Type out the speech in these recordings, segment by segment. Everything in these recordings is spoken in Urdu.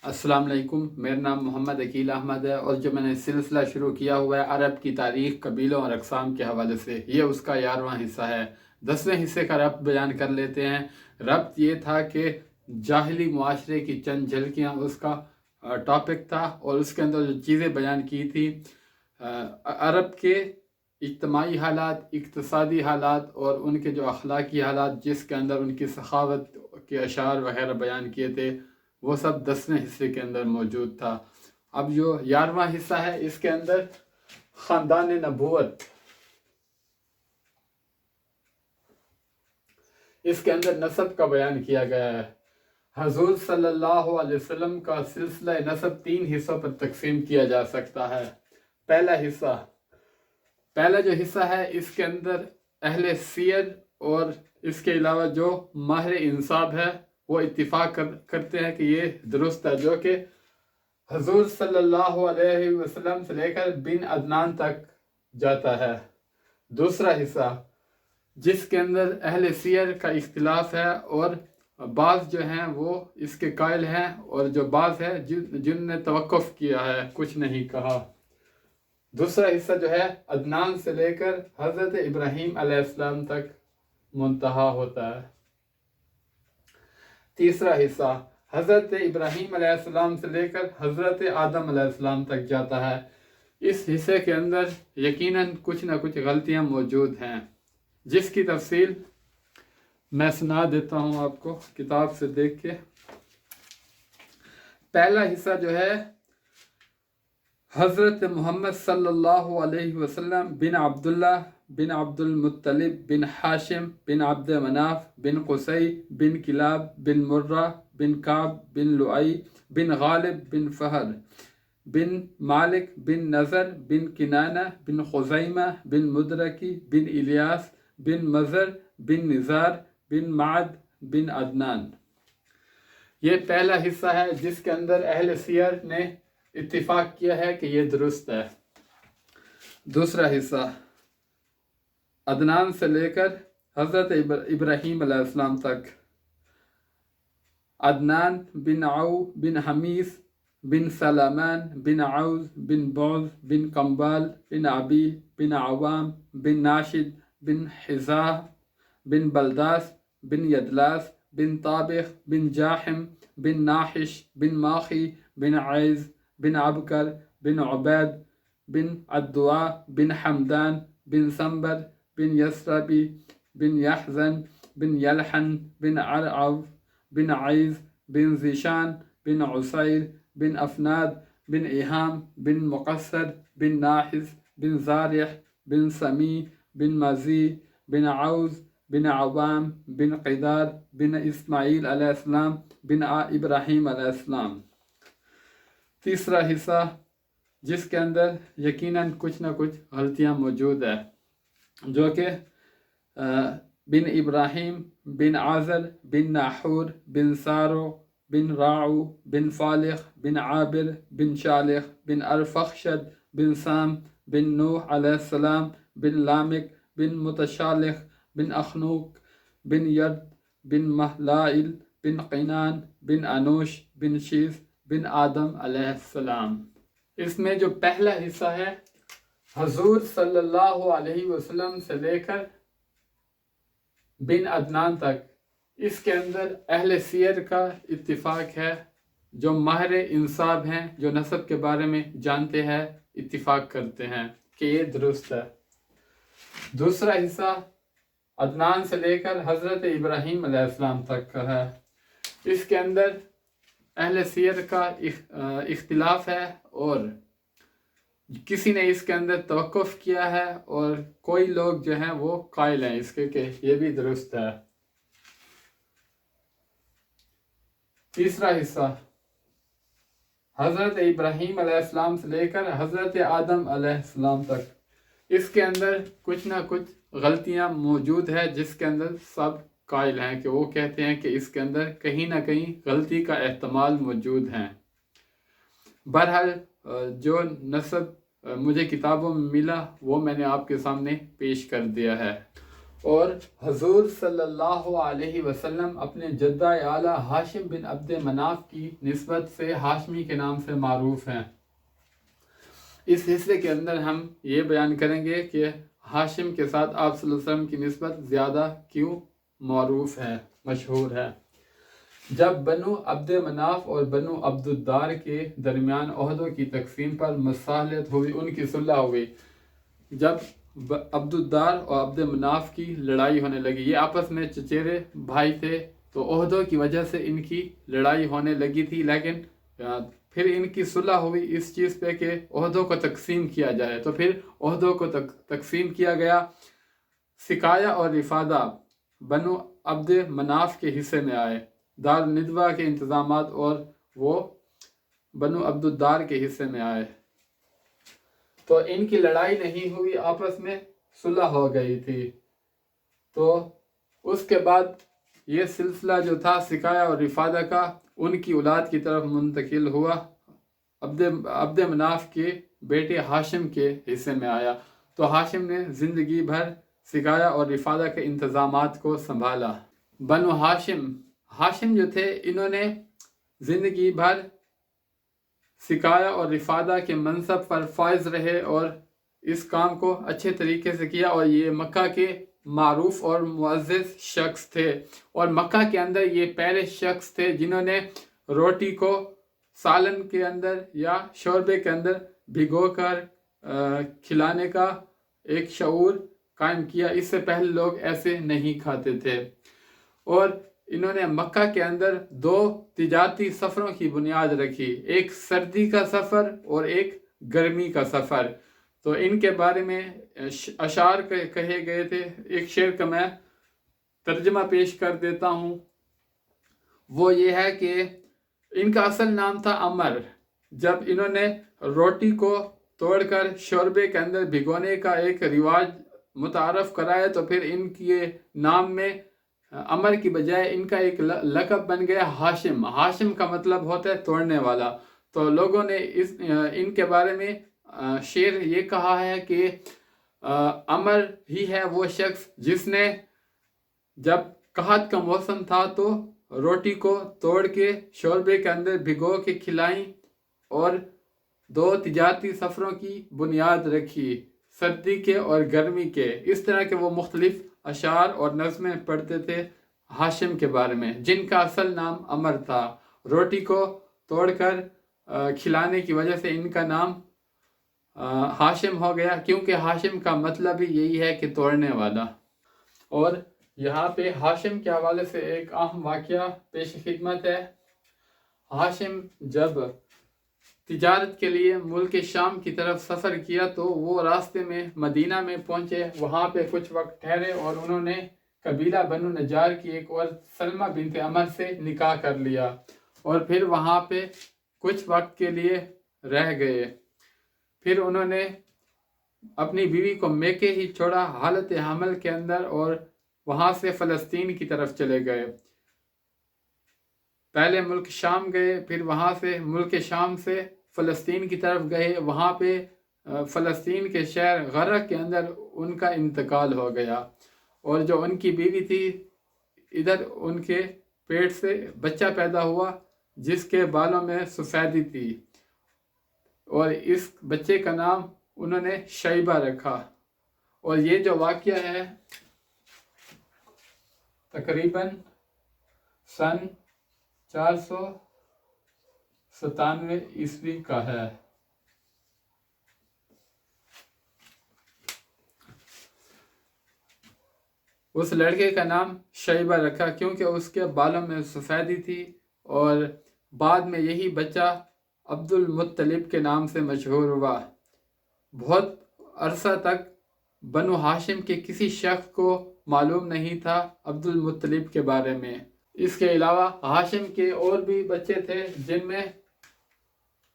السلام علیکم، میرا نام محمد عقیل احمد ہے اور جو میں نے سلسلہ شروع کیا ہوا ہے عرب کی تاریخ، قبیلوں اور اقسام کے حوالے سے، یہ اس کا 11واں حصہ ہے۔ 10ویں حصے کا ربط بیان کر لیتے ہیں۔ ربط یہ تھا کہ جاہلی معاشرے کی چند جھلکیاں اس کا ٹاپک تھا، اور اس کے اندر جو چیزیں بیان کی تھی عرب کے اجتماعی حالات، اقتصادی حالات اور ان کے جو اخلاقی حالات، جس کے اندر ان کی سخاوت کے اشعار وغیرہ بیان کیے تھے، وہ سب 10ویں حصے کے اندر موجود تھا۔ اب جو 11واں حصہ ہے، اس کے اندر خاندان نبوت، اس کے اندر نسب کا بیان کیا گیا ہے۔ حضور صلی اللہ علیہ وسلم کا سلسلہ نسب 3 حصوں پر تقسیم کیا جا سکتا ہے۔ پہلا جو حصہ ہے، اس کے اندر اہل سیر اور اس کے علاوہ جو ماہر انصاب ہے وہ اتفاق کرتے ہیں کہ یہ درست ہے، جو کہ حضور صلی اللہ علیہ وسلم سے لے کر بن عدنان تک جاتا ہے۔ دوسرا حصہ، جس کے اندر اہل سیر کا اختلاف ہے اور بعض جو ہیں وہ اس کے قائل ہیں، اور جو بعض ہے جن نے توقف کیا ہے، کچھ نہیں کہا۔ دوسرا حصہ جو ہے عدنان سے لے کر حضرت ابراہیم علیہ السلام تک منتہا ہوتا ہے۔ تیسرا حصہ حضرت ابراہیم علیہ السلام سے لے کر حضرت آدم علیہ السلام تک جاتا ہے۔ اس حصے کے اندر یقیناً کچھ نہ کچھ غلطیاں موجود ہیں، جس کی تفصیل میں سنا دیتا ہوں آپ کو کتاب سے دیکھ کے۔ پہلا حصہ جو ہے حضرت محمد صلی اللہ علیہ وسلم بن عبداللہ بن عبد المطلب بن ہاشم بن عبد مناف بن قصی بن کلاب بن مرہ بن کعب بن لؤی بن غالب بن فہر بن مالک بن نظر بن کنانہ بن خزیمہ بن مدرکی بن الیاس بن مزر بن نزار بن معد بن عدنان۔ یہ پہلا حصہ ہے جس کے اندر اہل سیر نے اتفاق کیا ہے کہ یہ درست ہے۔ دوسرا حصہ عدنان سے لے کر حضرت ابراہیم علیہ السلام تک، عدنان بن عو بن حمیس بن سلامان بن عوز بن بعض بن قنبال بن عبی بن عوام بن ناشد بن حزاہ بن بلداس بن یدلاس بن طابخ بن جاحم بن ناحش بن ماخی بن عیز بن عبکر بن عبید بن عدوا بن حمدان بن سنبر بن یسربی بن یحزن بن یلحن بن عرعو بن عیز بن زیشان بن عسیر بن افناد بن ایہام بن مقصر بن ناحس بن زارح بن سمی بن مزی بن عوز بن عوام بن قدار بن اسماعیل علیہ السلام بن ابراہیم علیہ السلام۔ تیسرا حصہ جس کے اندر یقیناً کچھ نہ کچھ غلطیاں موجود ہے، جو کہ بن ابراہیم بن عازر بن ناحور بن سارو بن راعو بن فالخ بن عابر بن شالخ بن ارفخشد بن سام بن نوح علیہ السلام بن لامک بن متشالخ بن اخنوک بن ید بن مہلائل بن قینان بن انوش بن شیز بن آدم علیہ السلام۔ اس میں جو پہلا حصہ ہے حضور صلی اللہ علیہ وسلم سے لے کر بن عدنان تک، اس کے اندر اہل سیر کا اتفاق ہے، جو ماہر انصاب ہیں، جو نسب کے بارے میں جانتے ہیں، اتفاق کرتے ہیں کہ یہ درست ہے۔ دوسرا حصہ عدنان سے لے کر حضرت ابراہیم علیہ السلام تک کا ہے۔ اس کے اندر اہل سیر کا اختلاف ہے، اور کسی نے اس کے اندر توقف کیا ہے، اور کوئی لوگ جو ہیں وہ قائل ہیں اس کے کہ یہ بھی درست ہے۔ تیسرا حصہ حضرت ابراہیم علیہ السلام سے لے کر حضرت آدم علیہ السلام تک، اس کے اندر کچھ نہ کچھ غلطیاں موجود ہے، جس کے اندر سب قائل ہیں کہ وہ کہتے ہیں کہ اس کے اندر کہیں نہ کہیں غلطی کا احتمال موجود ہے۔ بہرحال جو نسب مجھے کتابوں میں ملا وہ میں نے آپ کے سامنے پیش کر دیا ہے۔ اور حضور صلی اللہ علیہ وسلم اپنے جدہ اعلیٰ ہاشم بن عبد مناف کی نسبت سے ہاشمی کے نام سے معروف ہیں۔ اس حصے کے اندر ہم یہ بیان کریں گے کہ ہاشم کے ساتھ آپ صلی اللہ علیہ وسلم کی نسبت زیادہ کیوں معروف ہے، مشہور ہے۔ جب بنو عبد مناف اور بنو عبد الدار کے درمیان عہدوں کی تقسیم پر مصالحت ہوئی، ان کی صلح ہوئی۔ جب عبد الدار اور عبد مناف کی لڑائی ہونے لگی، یہ آپس میں چچیرے بھائی تھے، تو عہدوں کی وجہ سے ان کی لڑائی ہونے لگی تھی، لیکن پھر ان کی صلح ہوئی اس چیز پہ کہ عہدوں کو تقسیم کیا جائے، تو پھر عہدوں کو تقسیم کیا گیا۔ سقایہ اور رفادہ بنو عبد مناف کے حصے میں آئے، دار الندوہ کے انتظامات اور وہ بنو عبد الدار کے حصے میں آئے۔ تو ان کی لڑائی نہیں ہوئی، آپس میں صلح ہو گئی تھی۔ تو اس کے بعد یہ سلسلہ جو تھا سقایہ اور رفادہ کا، ان کی اولاد کی طرف منتقل ہوا، عبد مناف کے بیٹے ہاشم کے حصے میں آیا۔ تو ہاشم نے زندگی بھر سقایہ اور رفادہ کے انتظامات کو سنبھالا۔ بنو ہاشم جو تھے، انہوں نے زندگی بھر سقایہ اور رفادہ کے منصب پر فائز رہے اور اس کام کو اچھے طریقے سے کیا، اور یہ مکہ کے معروف اور معزز شخص تھے، اور مکہ کے اندر یہ پہلے شخص تھے جنہوں نے روٹی کو سالن کے اندر یا شوربے کے اندر بھگو کر کھلانے کا ایک شعور قائم کیا۔ اس سے پہلے لوگ ایسے نہیں کھاتے تھے، اور انہوں نے مکہ کے اندر 2 تجارتی سفروں کی بنیاد رکھی، ایک سردی کا سفر اور ایک گرمی کا سفر۔ تو ان کے بارے میں اشعار کہے گئے تھے۔ ایک شعر کا میں ترجمہ پیش کر دیتا ہوں، وہ یہ ہے کہ ان کا اصل نام تھا عمر۔ جب انہوں نے روٹی کو توڑ کر شوربے کے اندر بھگونے کا ایک رواج متعارف کرایا، تو پھر ان کے نام میں عمر کی بجائے ان کا ایک لقب بن گیا ہاشم۔ ہاشم کا مطلب ہوتا ہے توڑنے والا۔ تو لوگوں نے ان کے بارے میں شعر یہ کہا ہے کہ عمر ہی ہے وہ شخص جس نے جب قحط کا موسم تھا تو روٹی کو توڑ کے شوربے کے اندر بھگو کے کھلائیں، اور 2 تجارتی سفروں کی بنیاد رکھی، سردی کے اور گرمی کے۔ اس طرح کے وہ مختلف اشعار اور نظمیں پڑھتے تھے ہاشم کے بارے میں، جن کا اصل نام عمر تھا۔ روٹی کو توڑ کر کھلانے کی وجہ سے ان کا نام ہاشم ہو گیا، کیونکہ ہاشم کا مطلب ہی یہی ہے کہ توڑنے والا۔ اور یہاں پہ ہاشم کے حوالے سے ایک اہم واقعہ پیش خدمت ہے۔ ہاشم جب تجارت کے لیے ملک شام کی طرف سفر کیا، تو وہ راستے میں مدینہ میں پہنچے، وہاں پہ کچھ وقت ٹھہرے، اور انہوں نے قبیلہ بنو نجار کی ایک اور سلمہ بنت عمر سے نکاح کر لیا، اور پھر وہاں پہ کچھ وقت کے لیے رہ گئے۔ پھر انہوں نے اپنی بیوی کو میکے ہی چھوڑا حالت حمل کے اندر، اور وہاں سے فلسطین کی طرف چلے گئے۔ پہلے ملک شام گئے، پھر وہاں سے ملک شام سے فلسطین کی طرف گئے، وہاں پہ فلسطین کے شہر غرہ کے اندر ان کا انتقال ہو گیا، اور جو ان کی بیوی تھی، ادھر ان کے پیٹ سے بچہ پیدا ہوا جس کے بالوں میں سفیدی تھی، اور اس بچے کا نام انہوں نے شیبہ رکھا۔ اور یہ جو واقعہ ہے تقریباً سن 497 عیسوی کا ہے۔ اس لڑکے کا نام شیبہ رکھا کیونکہ اس کے بالوں میں سفیدی تھی، اور بعد میں یہی بچہ عبد المطلب کے نام سے مشہور ہوا۔ بہت عرصہ تک بنو ہاشم کے کسی شخص کو معلوم نہیں تھا عبد المطلب کے بارے میں۔ اس کے علاوہ ہاشم کے اور بھی بچے تھے، جن میں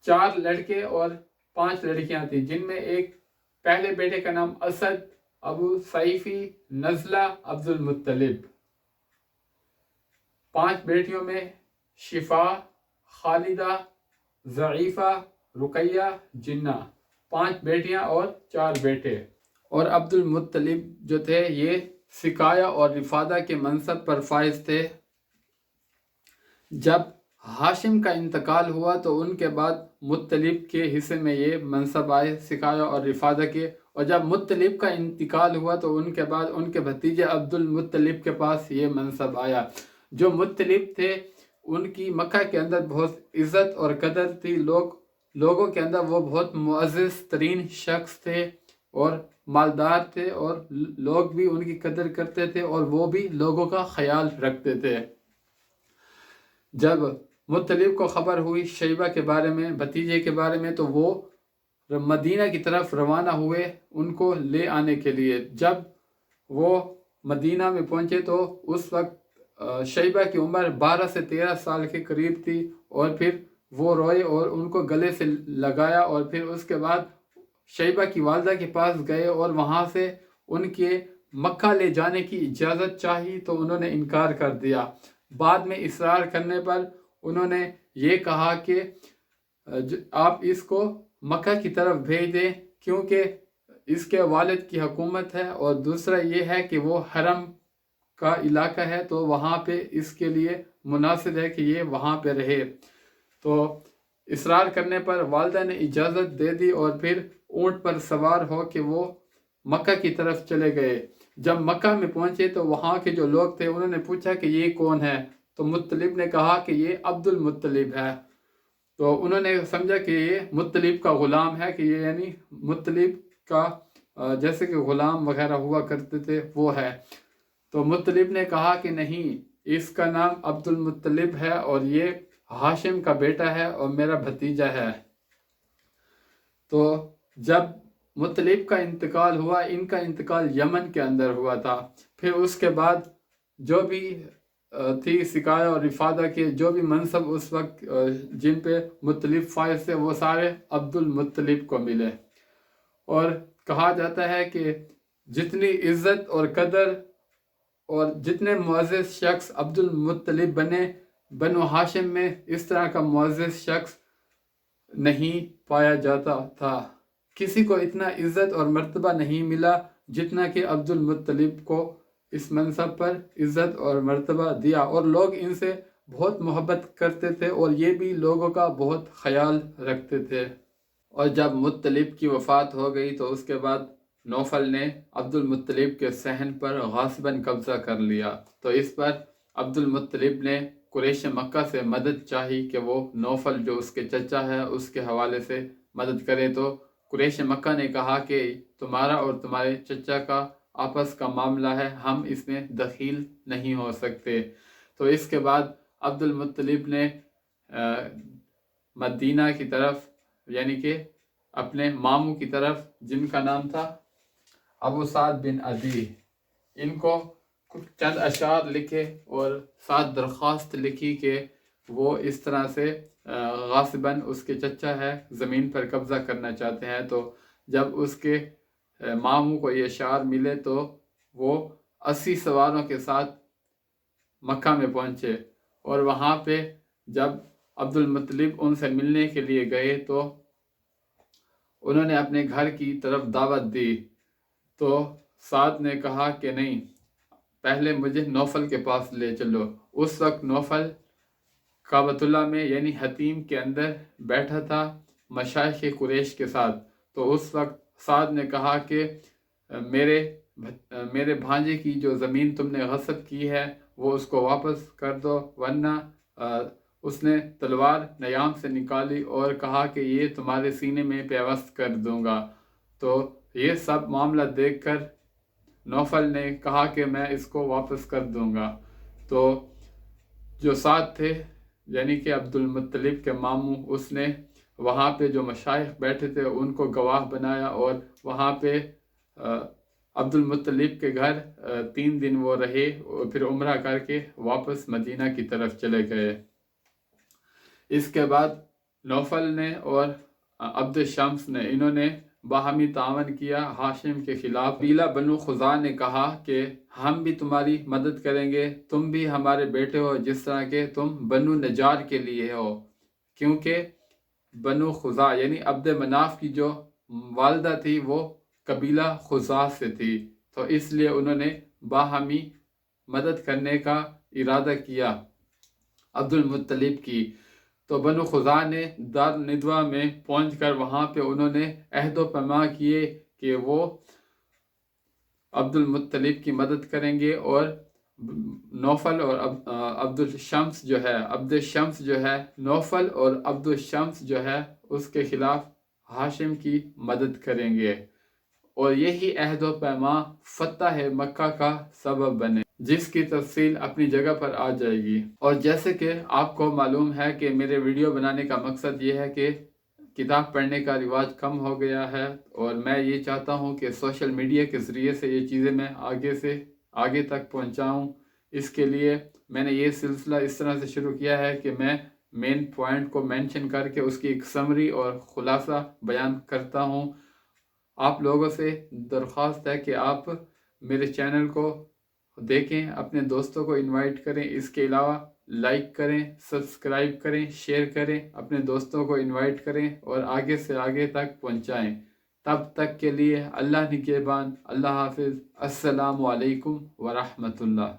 4 لڑکے اور 5 لڑکیاں تھیں، جن میں ایک پہلے بیٹے کا نام اسد، ابو سیفی، نزلہ، عبد المطلب۔ 5 بیٹیوں میں شفا، خالدہ، ضعیفہ، رقیہ، جنہ، 5 بیٹیاں اور 4 بیٹے۔ اور عبد المطلب جو تھے، یہ سقایا اور رفادہ کے منصب پر فائز تھے۔ جب ہاشم کا انتقال ہوا تو ان کے بعد مطلب کے حصے میں یہ منصب آئے سقایا اور رفادہ کے، اور جب مطلب کا انتقال ہوا تو ان کے بعد ان کے بھتیجے عبد المطلب کے پاس یہ منصب آیا۔ جو مطلب تھے ان کی مکہ کے اندر بہت عزت اور قدر تھی، لوگوں کے اندر وہ بہت معزز ترین شخص تھے اور مالدار تھے، اور لوگ بھی ان کی قدر کرتے تھے اور وہ بھی لوگوں کا خیال رکھتے تھے۔ جب مطلب کو خبر ہوئی شیبہ کے بارے میں، بھتیجے کے بارے میں، تو وہ مدینہ کی طرف روانہ ہوئے ان کو لے آنے کے لیے۔ جب وہ مدینہ میں پہنچے تو اس وقت شیبہ کی عمر 12 سے 13 سال کے قریب تھی، اور پھر وہ روئے اور ان کو گلے سے لگایا، اور پھر اس کے بعد شیبہ کی والدہ کے پاس گئے اور وہاں سے ان کے مکہ لے جانے کی اجازت چاہی تو انہوں نے انکار کر دیا۔ بعد میں اصرار کرنے پر انہوں نے یہ کہا کہ آپ اس کو مکہ کی طرف بھیج دیں، کیونکہ اس کے والد کی حکومت ہے، اور دوسرا یہ ہے کہ وہ حرم کا علاقہ ہے تو وہاں پہ اس کے لیے مناسب ہے کہ یہ وہاں پہ رہے۔ تو اصرار کرنے پر والدہ نے اجازت دے دی، اور پھر اونٹ پر سوار ہو کے وہ مکہ کی طرف چلے گئے۔ جب مکہ میں پہنچے تو وہاں کے جو لوگ تھے انہوں نے پوچھا کہ یہ کون ہے، تو مطلب نے کہا کہ یہ عبد المطلب ہے۔ تو انہوں نے سمجھا کہ یہ مطلب کا غلام ہے، کہ یہ یعنی مطلب کا جیسے کہ غلام وغیرہ ہوا کرتے تھے وہ ہے۔ تو مطلب نے کہا کہ نہیں، اس کا نام عبد المطلب ہے اور یہ ہاشم کا بیٹا ہے اور میرا بھتیجا ہے۔ تو جب مطلب کا انتقال ہوا، ان کا انتقال یمن کے اندر ہوا تھا۔ پھر اس کے بعد جو بھی تھی سقایا اور رفادہ کے جو بھی منصب اس وقت جن پہ مطلب فائز تھے وہ سارے عبد المطلب کو ملے۔ اور کہا جاتا ہے کہ جتنی عزت اور قدر اور جتنے معزز شخص عبد المطلب بنے، بنو ہاشم میں اس طرح کا معزز شخص نہیں پایا جاتا تھا۔ کسی کو اتنا عزت اور مرتبہ نہیں ملا جتنا کہ عبد المطلب کو اس منصب پر عزت اور مرتبہ دیا، اور لوگ ان سے بہت محبت کرتے تھے اور یہ بھی لوگوں کا بہت خیال رکھتے تھے۔ اور جب مطلب کی وفات ہو گئی تو اس کے بعد نوفل نے عبد المطلب کے صحن پر غاصباً قبضہ کر لیا، تو اس پر عبد المطلب نے قریش مکہ سے مدد چاہی کہ وہ نوفل جو اس کے چچا ہے اس کے حوالے سے مدد کرے۔ تو قریش مکہ نے کہا کہ تمہارا اور تمہارے چچا کا آپس کا معاملہ ہے، ہم اس میں دخیل نہیں ہو سکتے۔ تو اس کے بعد عبد المطلب نے مدینہ کی طرف یعنی کہ اپنے ماموں کی طرف جن کا نام تھا ابو سعد بن عدی، ان کو چند اشعار لکھے اور ساتھ درخواست لکھی کہ وہ اس طرح سے غاصباً اس کے چچا ہے زمین پر قبضہ کرنا چاہتے ہیں۔ تو جب اس کے ماموں کو یہ اشعار ملے تو وہ 80 سواروں کے ساتھ مکہ میں پہنچے، اور وہاں پہ جب عبد المطلب ان سے ملنے کے لیے گئے تو انہوں نے اپنے گھر کی طرف دعوت دی، تو سعد نے کہا کہ نہیں، پہلے مجھے نوفل کے پاس لے چلو۔ اس وقت نوفل کعبۃ اللہ میں یعنی حتیم کے اندر بیٹھا تھا مشائخ قریش کے ساتھ۔ تو اس وقت سعد نے کہا کہ میرے بھانجے کی جو زمین تم نے غصب کی ہے وہ اس کو واپس کر دو، ورنہ اس نے تلوار نیام سے نکالی اور کہا کہ یہ تمہارے سینے میں پیوست کر دوں گا۔ تو یہ سب معاملہ دیکھ کر نوفل نے کہا کہ میں اس کو واپس کر دوں گا۔ تو جو ساتھ تھے یعنی کہ عبد المطلب کے ماموں، اس نے وہاں پہ جو مشائخ بیٹھے تھے ان کو گواہ بنایا، اور وہاں پہ عبد المطلب کے گھر 3 دن وہ رہے اور پھر عمرہ کر کے واپس مدینہ کی طرف چلے گئے۔ اس کے بعد نوفل نے اور عبد شمس نے انہوں نے باہمی تعاون کیا ہاشم کے خلاف۔ قبیلہ بنو خزاع نے کہا کہ ہم بھی تمہاری مدد کریں گے، تم بھی ہمارے بیٹے ہو جس طرح کہ تم بنو نجار کے لیے ہو، کیونکہ بنو خزاع یعنی عبد مناف کی جو والدہ تھی وہ قبیلہ خزاع سے تھی، تو اس لیے انہوں نے باہمی مدد کرنے کا ارادہ کیا عبد المطلب کی، تو بنو خزاع نے دار ندوہ میں پہنچ کر وہاں پہ انہوں نے عہد و پیما کیے کہ وہ عبد المطلب کی مدد کریں گے، اور نوفل اور عبد الشمس جو ہے نوفل اور عبد الشمس جو ہے اس کے خلاف ہاشم کی مدد کریں گے، اور یہی عہد و پیما فتح مکہ کا سبب بنے، جس کی تفصیل اپنی جگہ پر آ جائے گی۔ اور جیسے کہ آپ کو معلوم ہے کہ میرے ویڈیو بنانے کا مقصد یہ ہے کہ کتاب پڑھنے کا رواج کم ہو گیا ہے، اور میں یہ چاہتا ہوں کہ سوشل میڈیا کے ذریعے سے یہ چیزیں میں آگے تک پہنچاؤں۔ اس کے لیے میں نے یہ سلسلہ اس طرح سے شروع کیا ہے کہ میں مین پوائنٹ کو مینشن کر کے اس کی ایک سمری اور خلاصہ بیان کرتا ہوں۔ آپ لوگوں سے درخواست ہے کہ آپ میرے چینل کو دیکھیں، اپنے دوستوں کو انوائٹ کریں، اس کے علاوہ لائک کریں، سبسکرائب کریں، شیئر کریں، اپنے دوستوں کو انوائٹ کریں اور آگے سے آگے تک پہنچائیں۔ تب تک کے لیے اللہ نگہبان، اللہ حافظ، السلام علیکم ورحمۃ اللہ۔